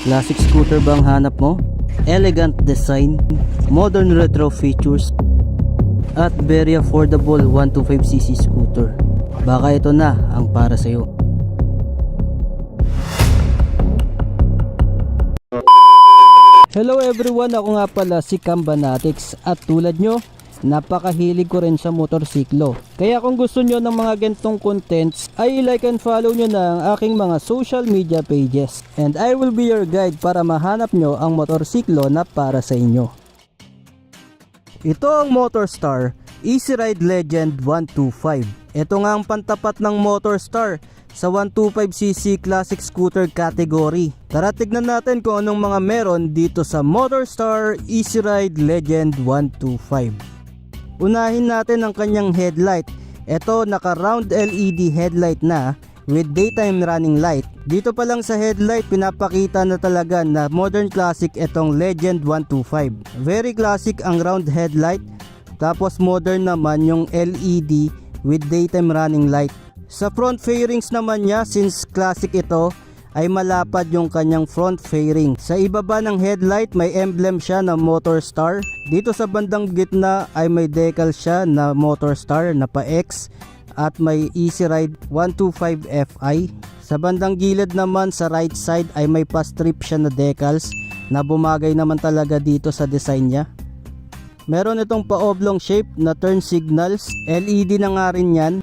Classic scooter bang hanap mo? Elegant design, modern retro features, at very affordable 125cc scooter. Baka ito na ang para sa'yo. Hello everyone, ako nga pala si Cambanatics at tulad nyo, napakahilig ko rin sa motorsiklo. Kaya kung gusto nyo ng mga gantong contents ay like and follow nyo na ang aking mga social media pages. And I will be your guide para mahanap nyo ang motorsiklo na para sa inyo. Ito ang Motorstar Easy Ride Legend 125. Ito nga ang pantapat ng Motorstar sa 125cc classic scooter category. Tara tignan natin kung anong mga meron dito sa Motorstar Easy Ride Legend 125. Unahin natin ang kanyang headlight. Ito naka round LED headlight na with daytime running light. Dito pa lang sa headlight pinapakita na talaga na modern classic itong Legend 125. Very classic ang round headlight, tapos modern naman yung LED with daytime running light. Sa front fairings naman niya, since classic ito, ay malapad yung kanyang front fairing. Sa ibaba ng headlight may emblem siya na Motorstar. Dito sa bandang gitna ay may decal siya na Motorstar na pa X at may Easy Ride 125 FI. Sa bandang gilid naman sa right side ay may pa-strip siya na decals na bumagay naman talaga dito sa design niya. Meron itong pa-oblong shape na turn signals, LED na nga rin yan.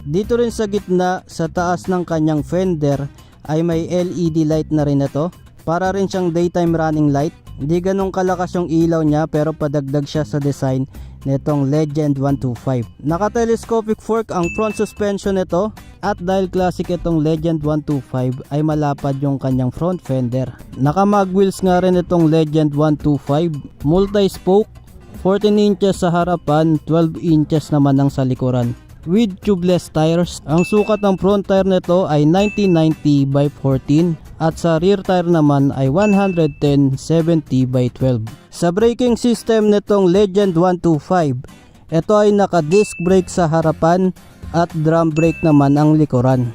Dito rin sa gitna, sa taas ng kanyang fender ay may LED light na rin ito. Para rin siyang daytime running light. Hindi ganong kalakas yung ilaw niya pero padagdag siya sa design nitong Legend 125. Naka-telescopic fork ang front suspension nito at dahil classic itong Legend 125 ay malapad yung kanyang front fender. Naka-mag wheels nga rin itong Legend 125. Multi-spoke, 14 inches sa harapan, 12 inches naman ang sa likuran. With tubeless tires. Ang sukat ng front tire nito ay 1990 by 14 at sa rear tire naman ay 110/70 by 12. Sa braking system nitong Legend 125, ito ay naka disc brake sa harapan at drum brake naman ang likuran.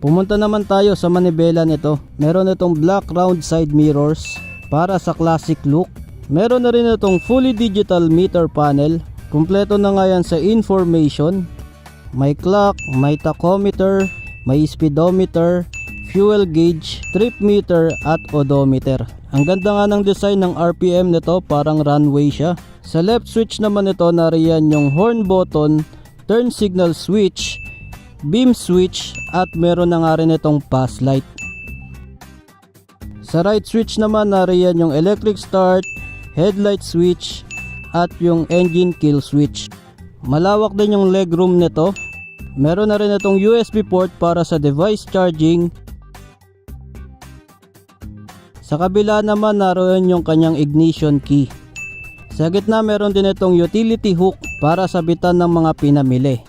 Pumunta naman tayo sa manibela nito. Meron itong black round side mirrors para sa classic look. Meron na rin itong fully digital meter panel. Kumpleto na nga yan sa information. May clock, may tachometer, may speedometer, fuel gauge, trip meter at odometer. Ang ganda nga ng design ng RPM nito, parang runway siya. Sa left switch naman ito nariyan yung horn button, turn signal switch, beam switch at meron na nga rin itong pass light. Sa right switch naman nariyan yung electric start, headlight switch at yung engine kill switch. Malawak din yung legroom nito. Meron na rin itong USB port para sa device charging. Sa kabila naman naroon yung kanyang ignition key. Sa gitna meron din itong utility hook para sabitan ng mga pinamili.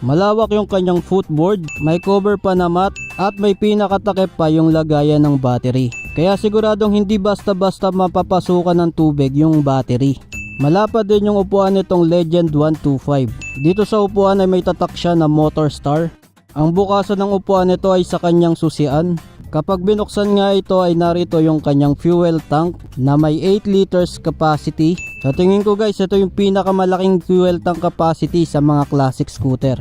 Malawak yung kanyang footboard, may cover pa na mat at may pinakatakip pa yung lagayan ng battery. Kaya siguradong hindi basta-basta mapapasukan ng tubig yung battery. Malapad din yung upuan nitong Legend 125. Dito sa upuan ay may tatak siya na Motorstar. Ang bukasan ng upuan nito ay sa kanyang susian. Kapag binuksan nga ito ay narito yung kanyang fuel tank na may 8 liters capacity. Sa tingin ko guys, ito yung pinakamalaking fuel tank capacity sa mga classic scooter.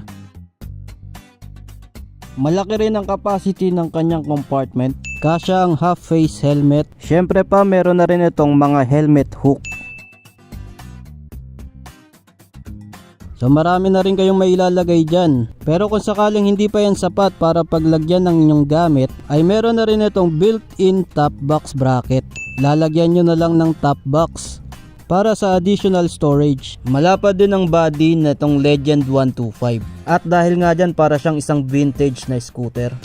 Malaki rin ang capacity ng kanyang compartment. Kasya ang half face helmet. Syempre pa meron na rin itong mga helmet hook. So marami na rin kayong mailalagay dyan. Pero kung sakaling hindi pa yan sapat para paglagyan ng inyong gamit, ay meron na rin itong built-in top box bracket. Lalagyan nyo na lang ng top box para sa additional storage. Malapad din ang body na itong Legend 125. At dahil nga dyan para siyang isang vintage na scooter.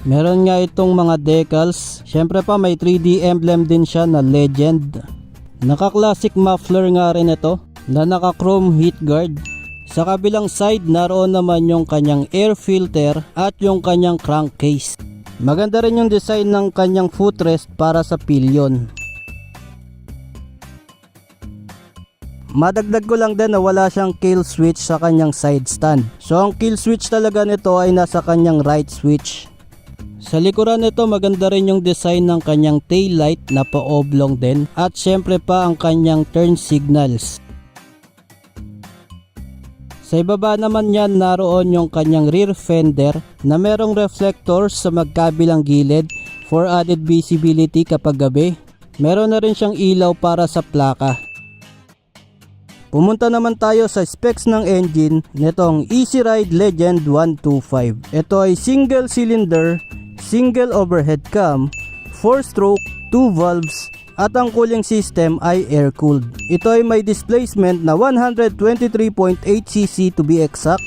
Meron nga itong mga decals. Syempre pa may 3D emblem din siya na Legend. Naka-classic muffler nga rin ito na naka-chrome heat guard. Sa kabilang side naroon naman yung kanyang air filter at yung kanyang crankcase. Maganda rin yung design ng kanyang footrest para sa pillion. Madagdag ko lang din na wala siyang kill switch sa kanyang side stand. So ang kill switch talaga nito ay nasa kanyang right switch. Sa likuran nito maganda rin yung design ng kanyang tail light na pa-oblong din at syempre pa ang kanyang turn signals. Sa ibaba naman yan naroon yung kanyang rear fender na merong reflectors sa magkabilang gilid for added visibility kapag gabi. Meron na rin siyang ilaw para sa plaka. Pumunta naman tayo sa specs ng engine nitong Easy Ride Legend 125. Ito ay single cylinder, single overhead cam, 4-stroke, 2 valves, at ang cooling system ay air-cooled. Ito ay may displacement na 123.8cc to be exact.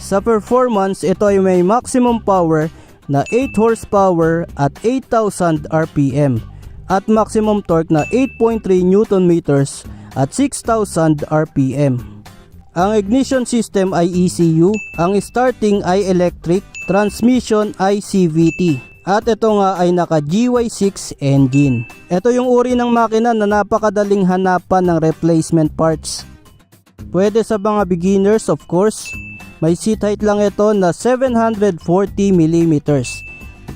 Sa performance, ito ay may maximum power na 8 horsepower at 8,000 RPM at maximum torque na 8.3 Nm at 6,000 RPM. Ang ignition system ay ECU, ang starting ay electric, transmission ay CVT. At ito nga ay naka GY6 engine. Ito yung uri ng makina na napakadaling hanapan ng replacement parts. Pwede sa mga beginners of course. May seat height lang ito na 740 mm.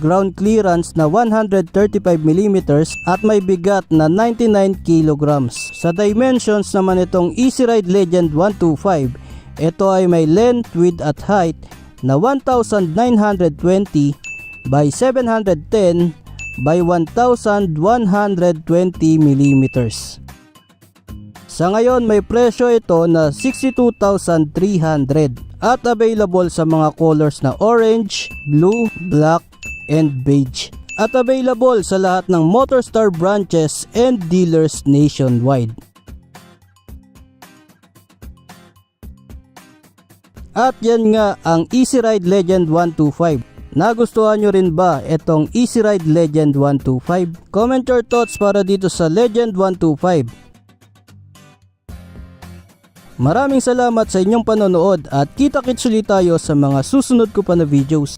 Ground clearance na 135 mm at may bigat na 99 kg. Sa dimensions naman itong Easy Ride Legend 125, ito ay may length, width at height na 1,920 by 710 by 1,120 mm. Sa ngayon may presyo ito na 62,300 at available sa mga colors na orange, blue, black, and beige. At available sa lahat ng Motorstar branches and dealers nationwide. At yan nga ang Easy Ride Legend 125. Nagustuhan nyo rin ba itong Easy Ride Legend 125? Comment your thoughts para dito sa Legend 125. Maraming salamat sa inyong panonood at kita-kits ulit tayo sa mga susunod ko pa na videos.